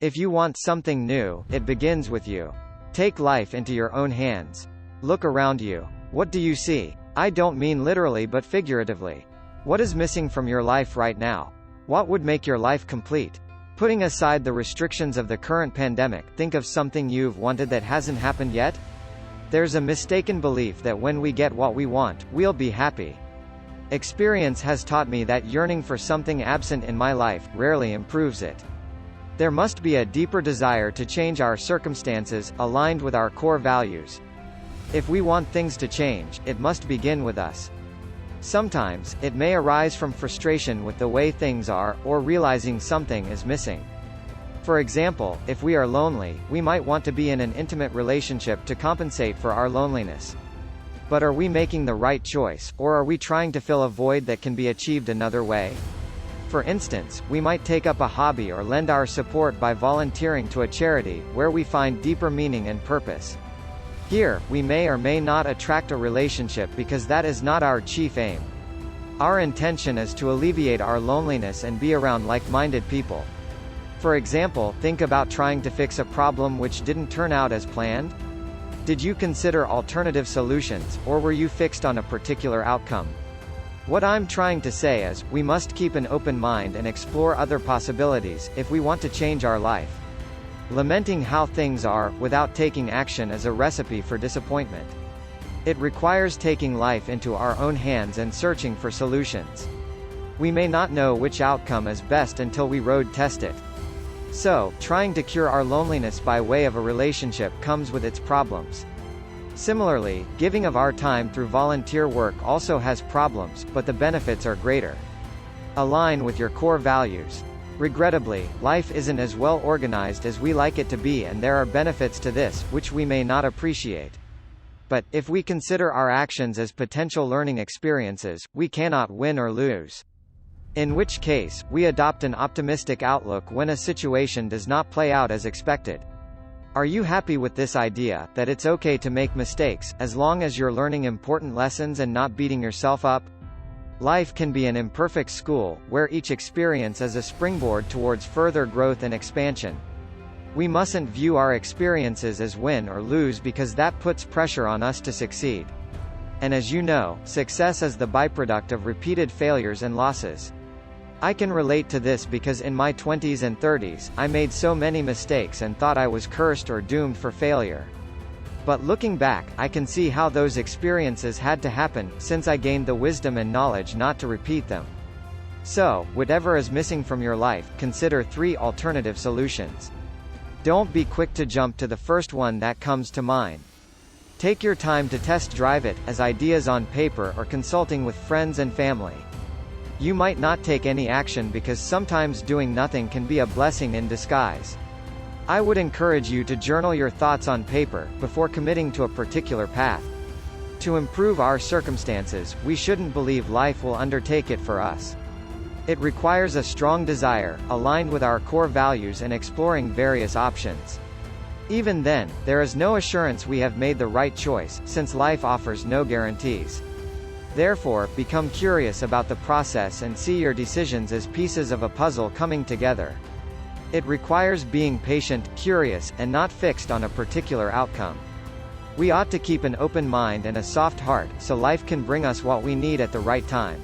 If you want something new, it begins with you. Take life into your own hands. Look around you. What do you see? I don't mean literally but figuratively. What is missing from your life right now? What would make your life complete? Putting aside the restrictions of the current pandemic, think of something you've wanted that hasn't happened yet. There's a mistaken belief that when we get what we want, we'll be happy. Experience has taught me that yearning for something absent in my life rarely improves it. There must be a deeper desire to change our circumstances, aligned with our core values. If we want things to change, it must begin with us. Sometimes, it may arise from frustration with the way things are, or realizing something is missing. For example, if we are lonely, we might want to be in an intimate relationship to compensate for our loneliness. But are we making the right choice, or are we trying to fill a void that can be achieved another way? For instance, we might take up a hobby or lend our support by volunteering to a charity, where we find deeper meaning and purpose. Here, we may or may not attract a relationship because that is not our chief aim. Our intention is to alleviate our loneliness and be around like-minded people. For example, think about trying to fix a problem which didn't turn out as planned. Did you consider alternative solutions, or were you fixed on a particular outcome? What I'm trying to say is, we must keep an open mind and explore other possibilities, if we want to change our life. Lamenting how things are, without taking action is a recipe for disappointment. It requires taking life into our own hands and searching for solutions. We may not know which outcome is best until we road test it. So, trying to cure our loneliness by way of a relationship comes with its problems. Similarly, giving of our time through volunteer work also has problems, but the benefits are greater. Align with your core values. Regrettably, life isn't as well organized as we like it to be, and there are benefits to this, which we may not appreciate. But, if we consider our actions as potential learning experiences, we cannot win or lose. In which case, we adopt an optimistic outlook when a situation does not play out as expected. Are you happy with this idea, that it's okay to make mistakes, as long as you're learning important lessons and not beating yourself up? Life can be an imperfect school, where each experience is a springboard towards further growth and expansion. We mustn't view our experiences as win or lose because that puts pressure on us to succeed. And as you know, success is the byproduct of repeated failures and losses. I can relate to this because in my 20s and 30s, I made so many mistakes and thought I was cursed or doomed for failure. But looking back, I can see how those experiences had to happen, since I gained the wisdom and knowledge not to repeat them. So, whatever is missing from your life, consider 3 alternative solutions. Don't be quick to jump to the first one that comes to mind. Take your time to test drive it, as ideas on paper or consulting with friends and family. You might not take any action because sometimes doing nothing can be a blessing in disguise. I would encourage you to journal your thoughts on paper, before committing to a particular path. To improve our circumstances, we shouldn't believe life will undertake it for us. It requires a strong desire, aligned with our core values and exploring various options. Even then, there is no assurance we have made the right choice, since life offers no guarantees. Therefore, become curious about the process and see your decisions as pieces of a puzzle coming together. It requires being patient, curious, and not fixed on a particular outcome. We ought to keep an open mind and a soft heart, so life can bring us what we need at the right time.